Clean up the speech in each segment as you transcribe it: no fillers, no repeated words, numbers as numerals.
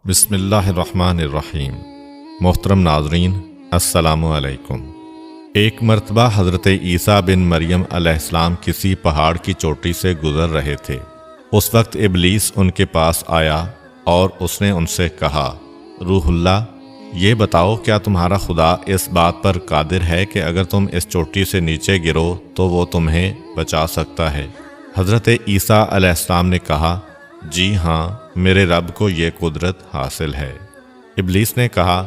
بسم اللہ الرحمن الرحیم۔ محترم ناظرین، السلام علیکم۔ ایک مرتبہ حضرت عیسیٰ بن مریم علیہ السلام کسی پہاڑ کی چوٹی سے گزر رہے تھے۔ اس وقت ابلیس ان کے پاس آیا اور اس نے ان سے کہا، روح اللہ، یہ بتاؤ کیا تمہارا خدا اس بات پر قادر ہے کہ اگر تم اس چوٹی سے نیچے گرو تو وہ تمہیں بچا سکتا ہے؟ حضرت عیسیٰ علیہ السلام نے کہا، جی ہاں، میرے رب کو یہ قدرت حاصل ہے۔ ابلیس نے کہا،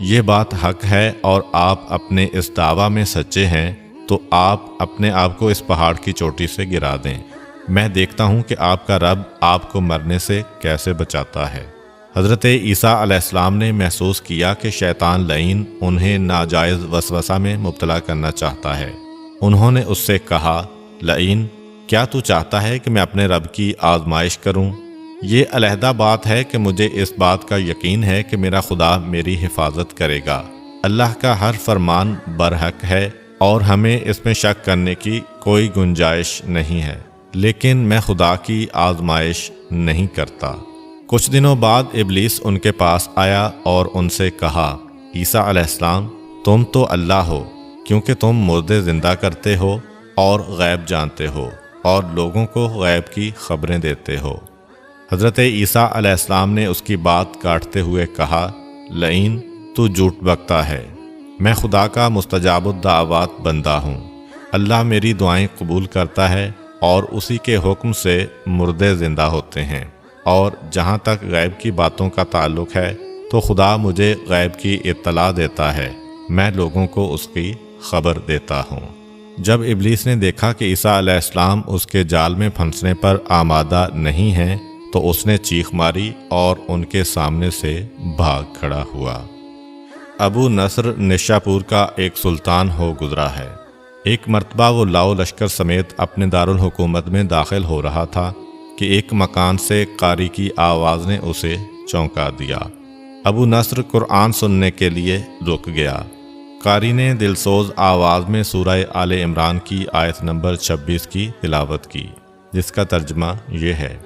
یہ بات حق ہے اور آپ اپنے اس دعویٰ میں سچے ہیں تو آپ اپنے آپ کو اس پہاڑ کی چوٹی سے گرا دیں، میں دیکھتا ہوں کہ آپ کا رب آپ کو مرنے سے کیسے بچاتا ہے۔ حضرت عیسیٰ علیہ السلام نے محسوس کیا کہ شیطان لعین انہیں ناجائز وسوسہ میں مبتلا کرنا چاہتا ہے۔ انہوں نے اس سے کہا، لعین، کیا تو چاہتا ہے کہ میں اپنے رب کی آزمائش کروں؟ یہ علیحدہ بات ہے کہ مجھے اس بات کا یقین ہے کہ میرا خدا میری حفاظت کرے گا۔ اللہ کا ہر فرمان برحق ہے اور ہمیں اس میں شک کرنے کی کوئی گنجائش نہیں ہے، لیکن میں خدا کی آزمائش نہیں کرتا۔ کچھ دنوں بعد ابلیس ان کے پاس آیا اور ان سے کہا، عیسیٰ علیہ السلام، تم تو اللہ ہو، کیونکہ تم مردے زندہ کرتے ہو اور غیب جانتے ہو اور لوگوں کو غیب کی خبریں دیتے ہو۔ حضرت عیسیٰ علیہ السلام نے اس کی بات کاٹتے ہوئے کہا، لعین، تو جھوٹ بکتا ہے، میں خدا کا مستجاب الدعوات بندہ ہوں۔ اللہ میری دعائیں قبول کرتا ہے اور اسی کے حکم سے مردے زندہ ہوتے ہیں، اور جہاں تک غیب کی باتوں کا تعلق ہے تو خدا مجھے غیب کی اطلاع دیتا ہے، میں لوگوں کو اس کی خبر دیتا ہوں۔ جب ابلیس نے دیکھا کہ عیسیٰ علیہ السلام اس کے جال میں پھنسنے پر آمادہ نہیں ہیں تو اس نے چیخ ماری اور ان کے سامنے سے بھاگ کھڑا ہوا۔ ابو نصر نشاپور کا ایک سلطان ہو گزرا ہے۔ ایک مرتبہ وہ لاؤ لشکر سمیت اپنے دارالحکومت میں داخل ہو رہا تھا کہ ایک مکان سے قاری کی آواز نے اسے چونکا دیا۔ ابو نصر قرآن سننے کے لیے رک گیا۔ قاری نے دلسوز آواز میں سورہ آل عمران کی آیت نمبر 26 کی تلاوت کی، جس کا ترجمہ یہ ہے،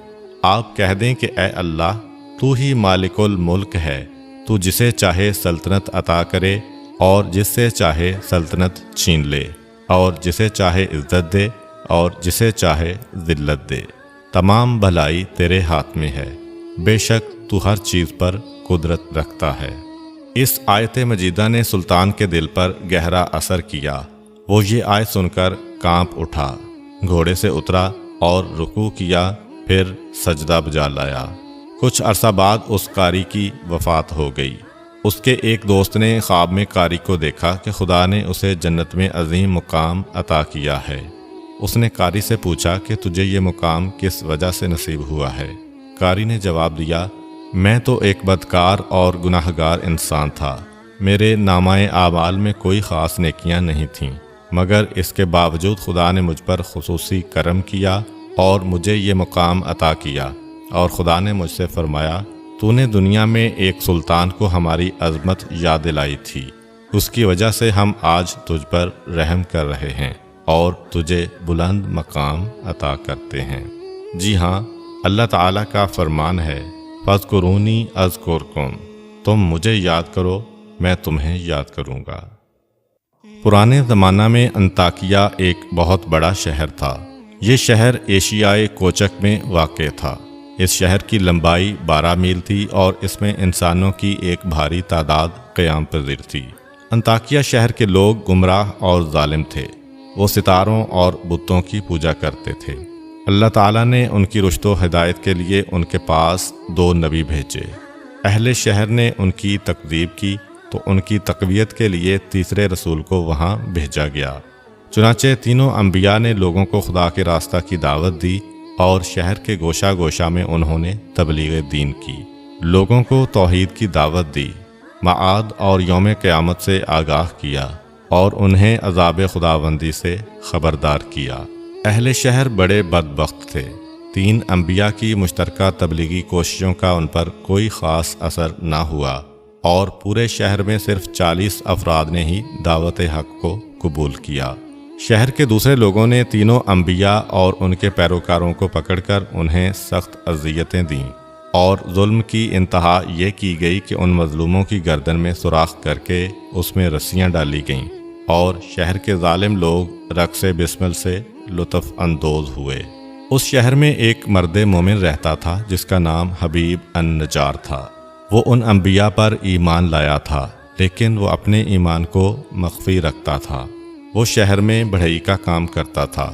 آپ کہہ دیں کہ اے اللہ، تو ہی مالک الملک ہے، تو جسے چاہے سلطنت عطا کرے اور جس سے چاہے سلطنت چھین لے، اور جسے چاہے عزت دے اور جسے چاہے ذلت دے، تمام بھلائی تیرے ہاتھ میں ہے، بے شک تو ہر چیز پر قدرت رکھتا ہے۔ اس آیت مجیدہ نے سلطان کے دل پر گہرا اثر کیا۔ وہ یہ آیت سن کر کانپ اٹھا، گھوڑے سے اترا اور رکوع کیا، پھر سجدہ بجا لایا۔ کچھ عرصہ بعد اس قاری کی وفات ہو گئی۔ اس کے ایک دوست نے خواب میں قاری کو دیکھا کہ خدا نے اسے جنت میں عظیم مقام عطا کیا ہے۔ اس نے قاری سے پوچھا کہ تجھے یہ مقام کس وجہ سے نصیب ہوا ہے؟ قاری نے جواب دیا، میں تو ایک بدکار اور گناہگار انسان تھا، میرے نامہ اعمال میں کوئی خاص نیکیاں نہیں تھیں، مگر اس کے باوجود خدا نے مجھ پر خصوصی کرم کیا اور مجھے یہ مقام عطا کیا، اور خدا نے مجھ سے فرمایا، تو نے دنیا میں ایک سلطان کو ہماری عظمت یاد دلائی تھی، اس کی وجہ سے ہم آج تجھ پر رحم کر رہے ہیں اور تجھے بلند مقام عطا کرتے ہیں۔ جی ہاں، اللہ تعالیٰ کا فرمان ہے، فاذکرونی اذکرکم، تم مجھے یاد کرو، میں تمہیں یاد کروں گا۔ پرانے زمانہ میں انطاکیہ ایک بہت بڑا شہر تھا۔ یہ شہر ایشیائے کوچک میں واقع تھا۔ اس شہر کی لمبائی 12 میل تھی اور اس میں انسانوں کی ایک بھاری تعداد قیام پذیر تھی۔ انطاکیہ شہر کے لوگ گمراہ اور ظالم تھے۔ وہ ستاروں اور بتوں کی پوجا کرتے تھے۔ اللہ تعالیٰ نے ان کی رشد و ہدایت کے لیے ان کے پاس 2 نبی بھیجے۔ اہل شہر نے ان کی تکذیب کی تو ان کی تقویت کے لیے تیسرے رسول کو وہاں بھیجا گیا۔ چنانچہ تینوں انبیاء نے لوگوں کو خدا کے راستہ کی دعوت دی اور شہر کے گوشہ گوشہ میں انہوں نے تبلیغ دین کی، لوگوں کو توحید کی دعوت دی، معاد اور یوم قیامت سے آگاہ کیا اور انہیں عذاب خداوندی سے خبردار کیا۔ اہل شہر بڑے بدبخت تھے۔ 3 انبیاء کی مشترکہ تبلیغی کوششوں کا ان پر کوئی خاص اثر نہ ہوا اور پورے شہر میں صرف 40 افراد نے ہی دعوت حق کو قبول کیا۔ شہر کے دوسرے لوگوں نے تینوں انبیاء اور ان کے پیروکاروں کو پکڑ کر انہیں سخت اذیتیں دیں۔ اور ظلم کی انتہا یہ کی گئی کہ ان مظلوموں کی گردن میں سوراخ کر کے اس میں رسیاں ڈالی گئیں اور شہر کے ظالم لوگ رقص بسمل سے لطف اندوز ہوئے۔ اس شہر میں ایک مرد مومن رہتا تھا جس کا نام حبیب النجار تھا۔ وہ ان انبیاء پر ایمان لایا تھا، لیکن وہ اپنے ایمان کو مخفی رکھتا تھا۔ وہ شہر میں بڑھئی کا کام کرتا تھا۔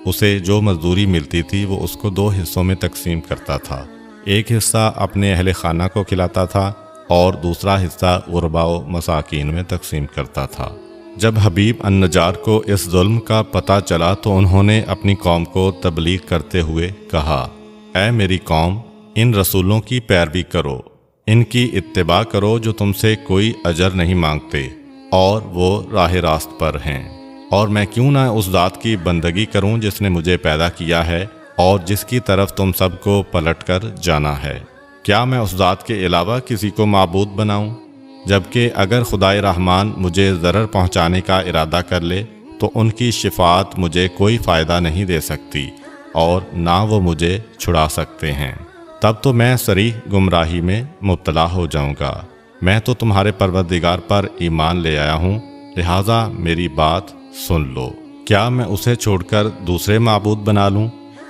اسے جو مزدوری ملتی تھی وہ اس کو 2 حصوں میں تقسیم کرتا تھا۔ ایک حصہ اپنے اہل خانہ کو کھلاتا تھا اور دوسرا حصہ غرباء و مساکین میں تقسیم کرتا تھا۔ جب حبیب النجار کو اس ظلم کا پتہ چلا تو انہوں نے اپنی قوم کو تبلیغ کرتے ہوئے کہا، اے میری قوم، ان رسولوں کی پیروی کرو، ان کی اتباع کرو جو تم سے کوئی اجر نہیں مانگتے اور وہ راہ راست پر ہیں، اور میں کیوں نہ اس ذات کی بندگی کروں جس نے مجھے پیدا کیا ہے اور جس کی طرف تم سب کو پلٹ کر جانا ہے۔ کیا میں اس ذات کے علاوہ کسی کو معبود بناؤں؟ جبکہ اگر خدائے رحمان مجھے ضرر پہنچانے کا ارادہ کر لے تو ان کی شفاعت مجھے کوئی فائدہ نہیں دے سکتی اور نہ وہ مجھے چھڑا سکتے ہیں۔ تب تو میں صریح گمراہی میں مبتلا ہو جاؤں گا۔ میں تو تمہارے پروردگار پر ایمان لے آیا ہوں، لہٰذا میری بات سن لو۔ کیا میں اسے چھوڑ کر دوسرے معبود بنا لوں؟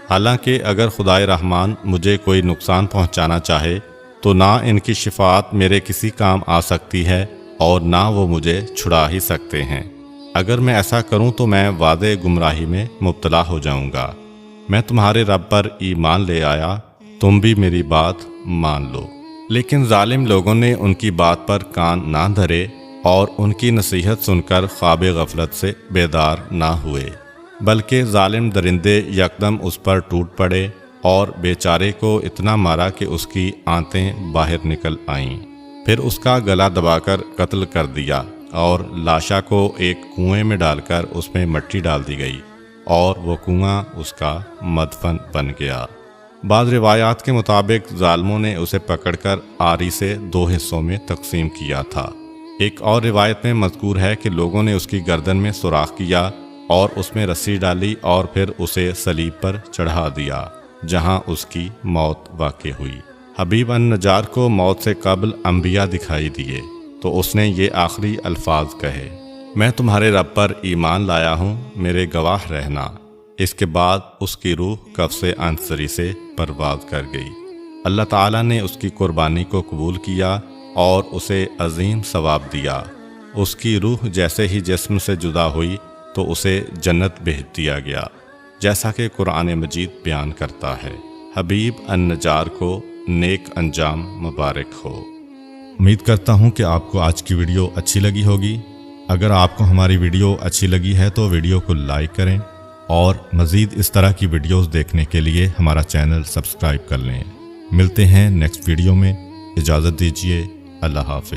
حالانکہ اگر خدائے رحمان مجھے کوئی نقصان پہنچانا چاہے تو نہ ان کی شفاعت میرے کسی کام آ سکتی ہے اور نہ وہ مجھے چھڑا ہی سکتے ہیں۔ اگر میں ایسا کروں تو میں واضح گمراہی میں مبتلا ہو جاؤں گا۔ میں تمہارے رب پر ایمان لے آیا، تم بھی میری بات مان لو۔ لیکن ظالم لوگوں نے ان کی بات پر کان نہ دھرے اور ان کی نصیحت سن کر خواب غفلت سے بیدار نہ ہوئے، بلکہ ظالم درندے یکدم اس پر ٹوٹ پڑے اور بیچارے کو اتنا مارا کہ اس کی آنتیں باہر نکل آئیں۔ پھر اس کا گلا دبا کر قتل کر دیا اور لاشا کو ایک کنویں میں ڈال کر اس میں مٹی ڈال دی گئی اور وہ کنواں اس کا مدفن بن گیا۔ بعض روایات کے مطابق ظالموں نے اسے پکڑ کر آری سے 2 حصوں میں تقسیم کیا تھا۔ ایک اور روایت میں مذکور ہے کہ لوگوں نے اس کی گردن میں سوراخ کیا اور اس میں رسی ڈالی اور پھر اسے صلیب پر چڑھا دیا، جہاں اس کی موت واقع ہوئی۔ حبیب النجار کو موت سے قبل انبیاء دکھائی دیے تو اس نے یہ آخری الفاظ کہے، میں تمہارے رب پر ایمان لایا ہوں، میرے گواہ رہنا۔ اس کے بعد اس کی روح قفس عنصری سے پرواز کر گئی۔ اللہ تعالیٰ نے اس کی قربانی کو قبول کیا اور اسے عظیم ثواب دیا۔ اس کی روح جیسے ہی جسم سے جدا ہوئی تو اسے جنت بھیج دیا گیا، جیسا کہ قرآن مجید بیان کرتا ہے۔ حبیب النجار کو نیک انجام مبارک ہو۔ امید کرتا ہوں کہ آپ کو آج کی ویڈیو اچھی لگی ہوگی۔ اگر آپ کو ہماری ویڈیو اچھی لگی ہے تو ویڈیو کو لائک کریں اور مزید اس طرح کی ویڈیوز دیکھنے کے لیے ہمارا چینل سبسکرائب کر لیں۔ ملتے ہیں نیکسٹ ویڈیو میں، اجازت دیجیے، اللہ حافظ۔